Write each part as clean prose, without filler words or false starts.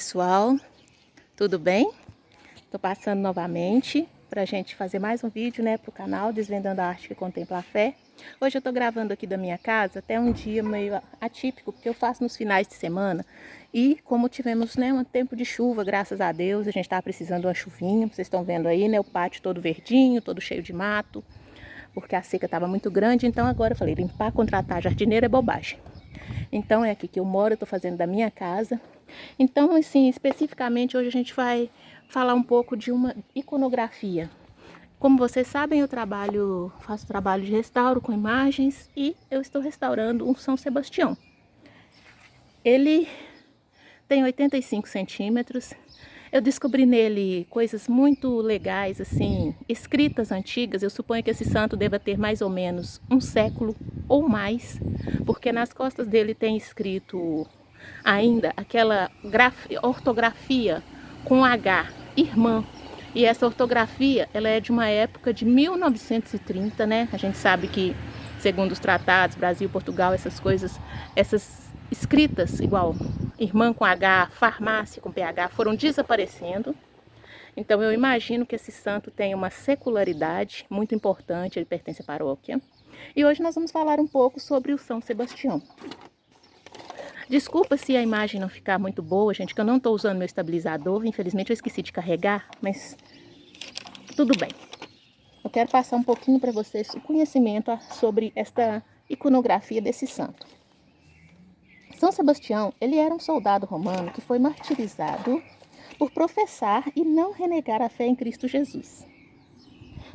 pessoal, tudo bem? Tô passando novamente pra gente fazer mais um vídeo, né, pro canal Desvendando a Arte que Contempla a Fé. Hoje eu tô gravando aqui da minha casa, até um dia meio atípico, porque eu faço nos finais de semana. E como tivemos, né, um tempo de chuva, graças a Deus, a gente tava precisando de uma chuvinha, vocês estão vendo aí, né, o pátio todo verdinho, todo cheio de mato, porque a seca tava muito grande, então agora eu falei, limpar, contratar jardineiro é bobagem. Então é aqui que eu moro, eu tô fazendo da minha casa. Então, assim, especificamente hoje a gente vai falar um pouco de uma iconografia. Como vocês sabem, eu faço trabalho de restauro com imagens e eu estou restaurando um São Sebastião. Ele tem 85 centímetros. Eu descobri nele coisas muito legais, assim, escritas antigas. Eu suponho que esse santo deva ter mais ou menos um século ou mais, porque nas costas dele tem escrito ainda aquela ortografia com H, irmã. E essa ortografia, ela é de uma época de 1930, né? A gente sabe que, segundo os tratados, Brasil, Portugal, essas coisas, essas escritas, igual irmã com H, farmácia com PH, foram desaparecendo. Então eu imagino que esse santo tem uma secularidade muito importante, ele pertence à paróquia. E hoje nós vamos falar um pouco sobre o São Sebastião. Desculpa se a imagem não ficar muito boa, gente, que eu não estou usando meu estabilizador. Infelizmente eu esqueci de carregar, mas tudo bem. Eu quero passar um pouquinho para vocês o conhecimento sobre esta iconografia desse santo. São Sebastião, ele era um soldado romano que foi martirizado por professar e não renegar a fé em Cristo Jesus.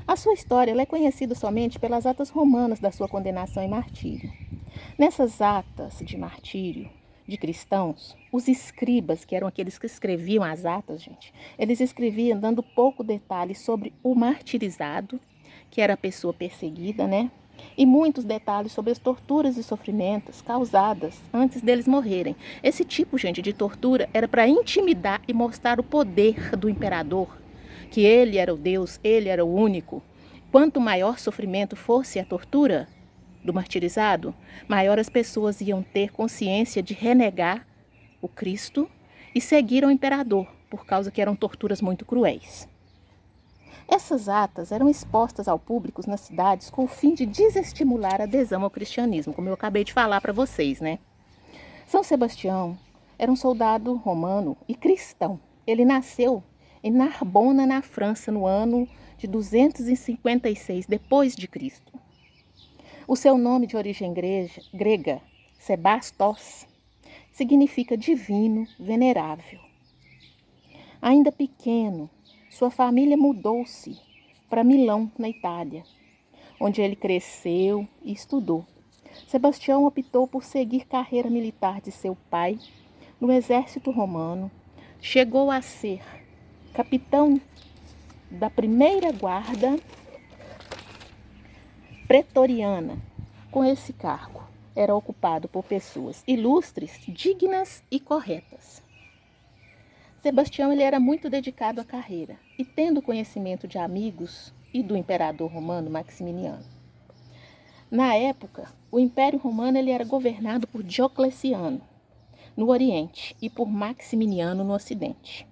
A sua história ela é conhecida somente pelas atas romanas da sua condenação e martírio. Nessas atas de martírio de cristãos, os escribas, que eram aqueles que escreviam as atas, gente, eles escreviam dando pouco detalhe sobre o martirizado, que era a pessoa perseguida, né? E muitos detalhes sobre as torturas e sofrimentos causadas antes deles morrerem. Esse tipo, gente, de tortura era para intimidar e mostrar o poder do imperador, que ele era o Deus, ele era o único. Quanto maior sofrimento fosse a tortura do martirizado, maior as pessoas iam ter consciência de renegar o Cristo e seguir o imperador, por causa que eram torturas muito cruéis. Essas atas eram expostas ao público nas cidades com o fim de desestimular a adesão ao cristianismo, como eu acabei de falar para vocês, né? São Sebastião era um soldado romano e cristão. Ele nasceu em Narbona, na França, no ano de 256 depois de Cristo. O seu nome de origem grega, Sebastos, significa divino, venerável. Ainda pequeno, sua família mudou-se para Milão, na Itália, onde ele cresceu e estudou. Sebastião optou por seguir carreira militar de seu pai no exército romano. Chegou a ser capitão da primeira guarda pretoriana. Com esse cargo, era ocupado por pessoas ilustres, dignas e corretas. Sebastião ele era muito dedicado à carreira e tendo conhecimento de amigos e do imperador romano Maximiano. Na época, o Império Romano ele era governado por Diocleciano, no Oriente, e por Maximiano, no Ocidente.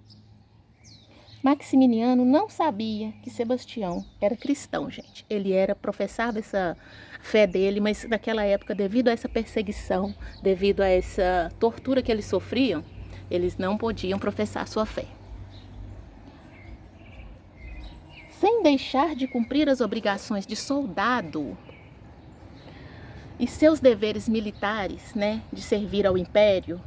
Maximiano não sabia que Sebastião era cristão, gente. Ele professava essa fé dele, mas naquela época, devido a essa perseguição, devido a essa tortura que eles sofriam, eles não podiam professar sua fé. Sem deixar de cumprir as obrigações de soldado e seus deveres militares, né, de servir ao império,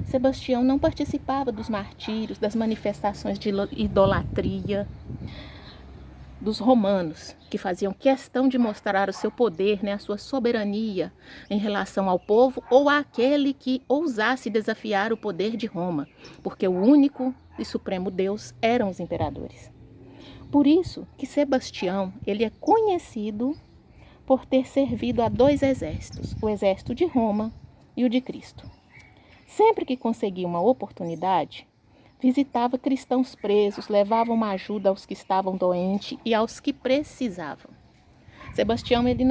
Sebastião não participava dos martírios, das manifestações de idolatria dos romanos, que faziam questão de mostrar o seu poder, né, a sua soberania em relação ao povo ou àquele que ousasse desafiar o poder de Roma, porque o único e supremo Deus eram os imperadores. Por isso que Sebastião ele é conhecido por ter servido a dois exércitos, o exército de Roma e o de Cristo. Sempre que conseguia uma oportunidade, visitava cristãos presos, levava uma ajuda aos que estavam doentes e aos que precisavam. Sebastião ele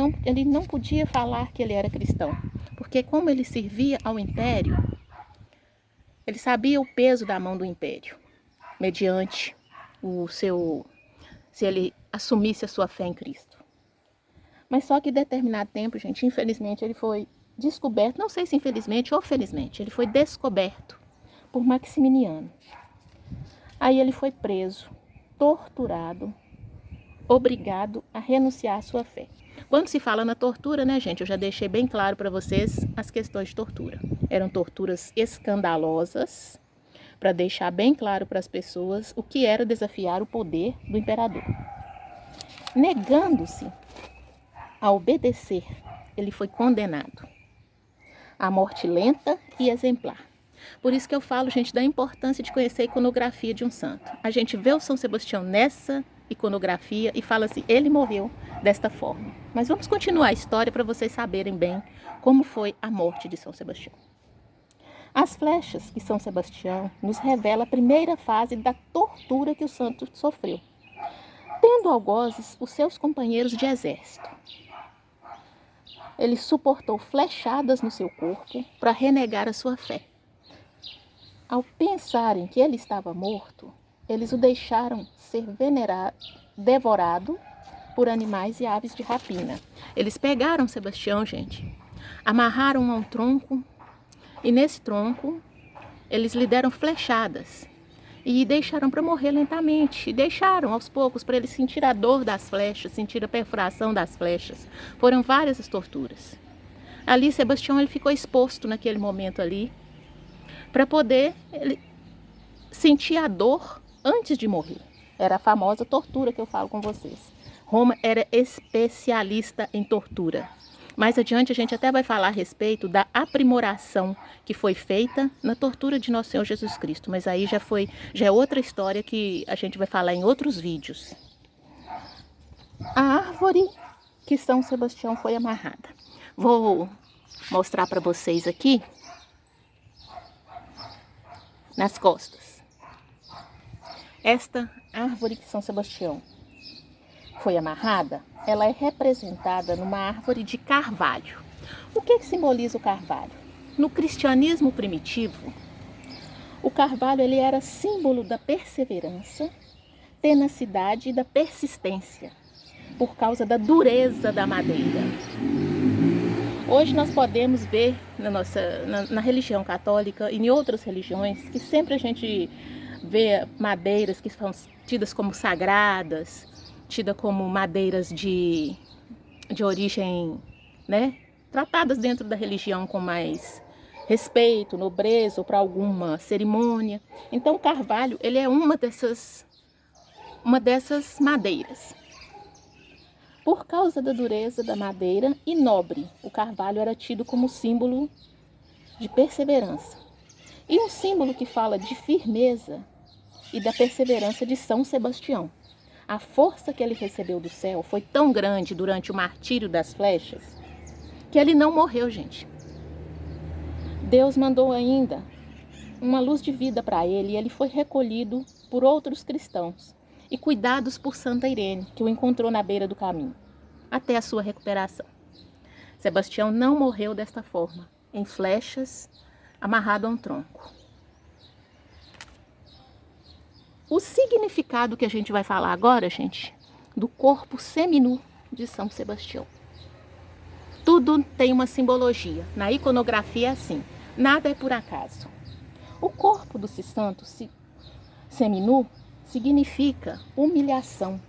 não podia falar que ele era cristão, porque como ele servia ao império, Ele sabia o peso da mão do império, mediante se ele assumisse a sua fé em Cristo. Mas só que em determinado tempo, gente, infelizmente ele foi descoberto, não sei se infelizmente ou felizmente, ele foi descoberto por Maximiniano. Aí ele foi preso, torturado, obrigado a renunciar à sua fé. Quando se fala na tortura, né, gente, eu já deixei bem claro para vocês as questões de tortura. Eram torturas escandalosas, para deixar bem claro para as pessoas o que era desafiar o poder do imperador. Negando-se a obedecer, ele foi condenado à morte lenta e exemplar. Por isso que eu falo, gente, da importância de conhecer a iconografia de um santo. A gente vê o São Sebastião nessa iconografia e fala assim, ele morreu desta forma. Mas vamos continuar a história para vocês saberem bem como foi a morte de São Sebastião. As flechas que São Sebastião nos revela a primeira fase da tortura que o santo sofreu, tendo algozes os seus companheiros de exército. Ele suportou flechadas no seu corpo para renegar a sua fé. Ao pensarem que ele estava morto, eles o deixaram ser devorado por animais e aves de rapina. Eles pegaram Sebastião, gente, amarraram a um tronco e nesse tronco eles lhe deram flechadas e deixaram para morrer lentamente. E deixaram aos poucos para ele sentir a dor das flechas, sentir a perfuração das flechas. Foram várias as torturas. Ali Sebastião ele ficou exposto naquele momento ali para poder ele sentir a dor antes de morrer. Era a famosa tortura que eu falo com vocês. Roma era especialista em tortura. Mais adiante a gente até vai falar a respeito da aprimoração que foi feita na tortura de Nosso Senhor Jesus Cristo. Mas aí já é outra história que a gente vai falar em outros vídeos. A árvore que São Sebastião foi amarrada. Vou mostrar para vocês aqui nas costas. Esta árvore que São Sebastião foi amarrada, ela é representada numa árvore de carvalho. O que simboliza o carvalho? No cristianismo primitivo, o carvalho ele era símbolo da perseverança, tenacidade e da persistência, por causa da dureza da madeira. Hoje nós podemos ver na religião católica e em outras religiões que sempre a gente vê madeiras que são tidas como sagradas, tidas como madeiras de origem, né, tratadas dentro da religião com mais respeito, nobreza ou para alguma cerimônia. Então o carvalho ele é uma dessas madeiras. Por causa da dureza da madeira e nobre, o carvalho era tido como símbolo de perseverança. E um símbolo que fala de firmeza e da perseverança de São Sebastião. A força que ele recebeu do céu foi tão grande durante o martírio das flechas que ele não morreu, gente. Deus mandou ainda uma luz de vida para ele e ele foi recolhido por outros cristãos e cuidados por Santa Irene, que o encontrou na beira do caminho, até a sua recuperação. Sebastião não morreu desta forma, em flechas, amarrado a um tronco. O significado que a gente vai falar agora, gente, do corpo seminu de São Sebastião. Tudo tem uma simbologia. Na iconografia é assim, nada é por acaso. O corpo do santo seminu significa humilhação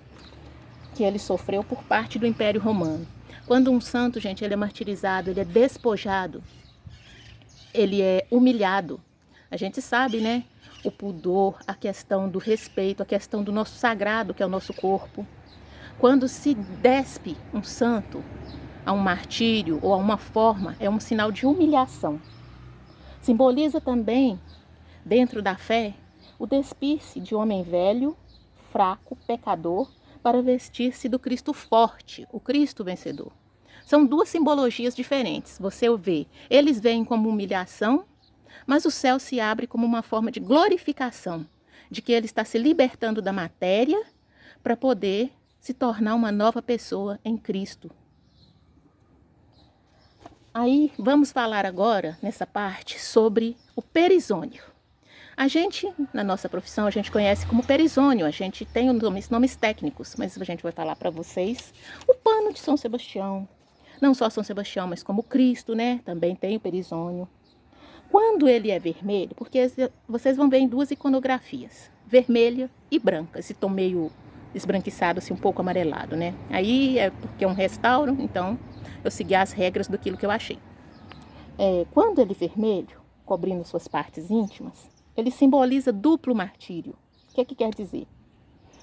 que ele sofreu por parte do Império Romano. Quando um santo, gente, ele é martirizado, ele é despojado, ele é humilhado. A gente sabe, né? O pudor, a questão do respeito, a questão do nosso sagrado, que é o nosso corpo. Quando se despe um santo a um martírio ou a uma forma, é um sinal de humilhação. Simboliza também, dentro da fé, o despir-se de homem velho, fraco, pecador, para vestir-se do Cristo forte, o Cristo vencedor. São duas simbologias diferentes. Você vê, eles veem como humilhação, mas o céu se abre como uma forma de glorificação, de que ele está se libertando da matéria para poder se tornar uma nova pessoa em Cristo. Aí vamos falar agora, nessa parte, sobre o perizônio. A gente, na nossa profissão, a gente conhece como perizônio, a gente tem os nomes técnicos, mas a gente vai falar para vocês o pano de São Sebastião. Não só São Sebastião, mas como Cristo, né? Também tem o perizônio. Quando ele é vermelho, porque vocês vão ver em duas iconografias, vermelha e branca, esse tom meio esbranquiçado, assim, um pouco amarelado, né? Aí é porque é um restauro, então eu segui as regras daquilo que eu achei. Quando ele é vermelho, cobrindo suas partes íntimas, ele simboliza duplo martírio. O que quer dizer?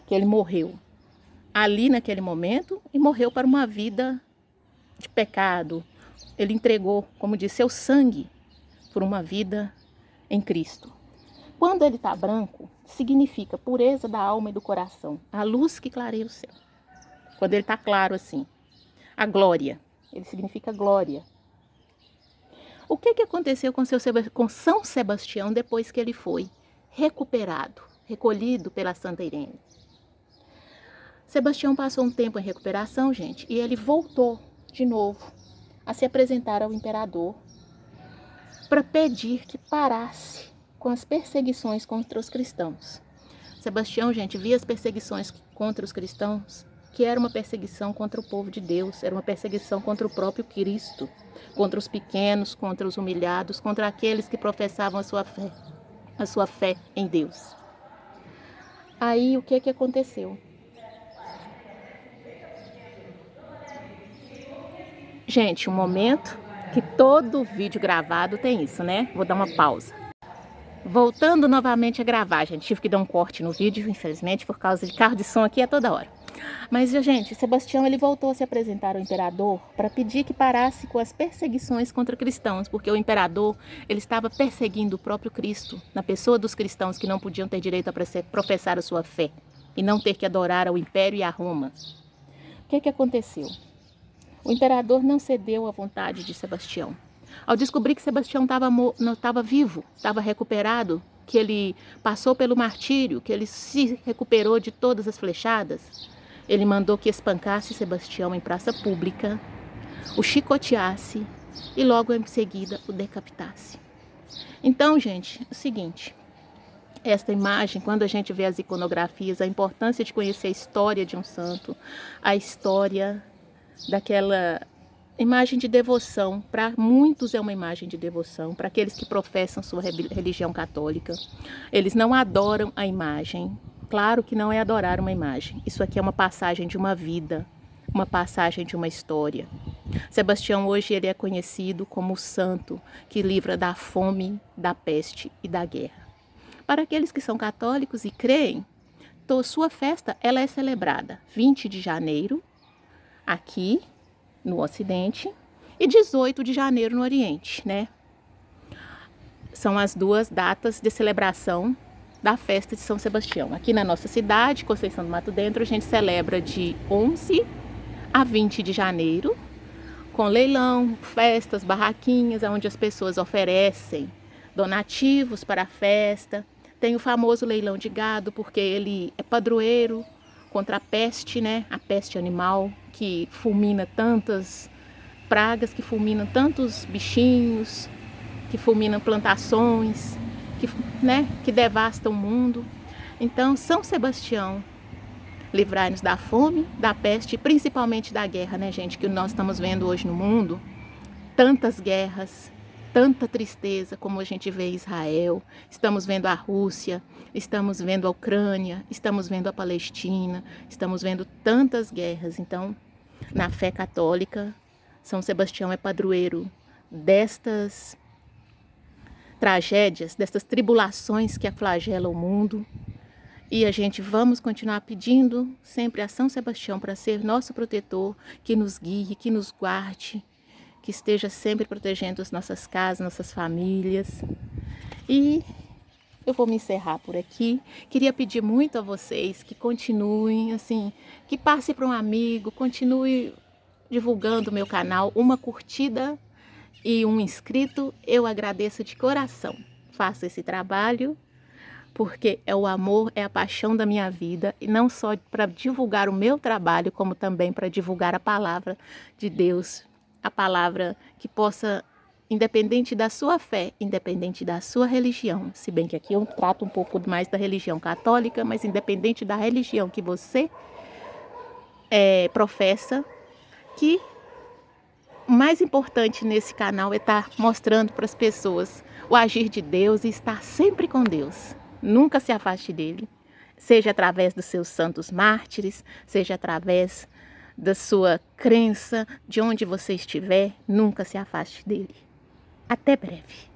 Que ele morreu ali naquele momento e morreu para uma vida de pecado. Ele entregou, como diz, seu sangue por uma vida em Cristo. Quando ele está branco, significa pureza da alma e do coração, a luz que clareia o céu. Quando ele está claro assim, a glória, ele significa glória. O que aconteceu com São Sebastião depois que ele foi recuperado, recolhido pela Santa Irene? Sebastião passou um tempo em recuperação, gente, e ele voltou de novo a se apresentar ao imperador para pedir que parasse com as perseguições contra os cristãos. Sebastião, gente, via as perseguições contra os cristãos, que era uma perseguição contra o povo de Deus, era uma perseguição contra o próprio Cristo, contra os pequenos, contra os humilhados, contra aqueles que professavam a sua fé em Deus. Aí o que aconteceu? Gente, um momento que todo vídeo gravado tem isso, né? Vou dar uma pausa. Voltando novamente a gravar, gente, tive que dar um corte no vídeo, infelizmente, por causa de carro de som aqui a toda hora. Mas, gente, Sebastião, ele voltou a se apresentar ao imperador para pedir que parasse com as perseguições contra cristãos, porque o imperador, ele estava perseguindo o próprio Cristo, na pessoa dos cristãos que não podiam ter direito a professar a sua fé e não ter que adorar ao império e a Roma. O que aconteceu? O imperador não cedeu à vontade de Sebastião. Ao descobrir que Sebastião estava vivo, estava recuperado, que ele passou pelo martírio, que ele se recuperou de todas as flechadas, ele mandou que espancasse Sebastião em praça pública, o chicoteasse e logo em seguida o decapitasse. Então, gente, é o seguinte, esta imagem, quando a gente vê as iconografias, a importância de conhecer a história de um santo, a história daquela imagem de devoção, para muitos é uma imagem de devoção, para aqueles que professam sua religião católica. Eles não adoram a imagem. Claro que não é adorar uma imagem. Isso aqui é uma passagem de uma vida, uma passagem de uma história. Sebastião hoje ele é conhecido como o santo que livra da fome, da peste e da guerra. Para aqueles que são católicos e creem, sua festa ela é celebrada 20 de janeiro, aqui no Ocidente, e 18 de janeiro no Oriente, né? São as duas datas de celebração da festa de São Sebastião. Aqui na nossa cidade, Conceição do Mato Dentro, a gente celebra de 11 a 20 de janeiro, com leilão, festas, barraquinhas, onde as pessoas oferecem donativos para a festa. Tem o famoso leilão de gado, porque ele é padroeiro contra a peste, né? A peste animal, que fulmina tantas pragas, que fulminam tantos bichinhos, que fulminam plantações, que devastam o mundo. Então, São Sebastião, livrai-nos da fome, da peste e principalmente da guerra, né, gente? Que nós estamos vendo hoje no mundo. Tantas guerras, tanta tristeza como a gente vê em Israel, estamos vendo a Rússia, estamos vendo a Ucrânia, estamos vendo a Palestina, estamos vendo tantas guerras. Então, na fé católica, São Sebastião é padroeiro destas tragédias, destas tribulações que aflagelam o mundo. E a gente vamos continuar pedindo sempre a São Sebastião para ser nosso protetor, que nos guie, que nos guarde, que esteja sempre protegendo as nossas casas, nossas famílias. E eu vou me encerrar por aqui. Queria pedir muito a vocês que continuem, assim, que passe para um amigo, continue divulgando o meu canal, uma curtida e um inscrito, eu agradeço de coração. Faça esse trabalho, porque é o amor, é a paixão da minha vida, e não só para divulgar o meu trabalho, como também para divulgar a palavra de Deus, a palavra que possa independente da sua fé, independente da sua religião, se bem que aqui eu trato um pouco mais da religião católica, mas independente da religião que você professa, que o mais importante nesse canal é estar mostrando para as pessoas o agir de Deus e estar sempre com Deus. Nunca se afaste dele, seja através dos seus santos mártires, seja através da sua crença, de onde você estiver, nunca se afaste dele. Até breve.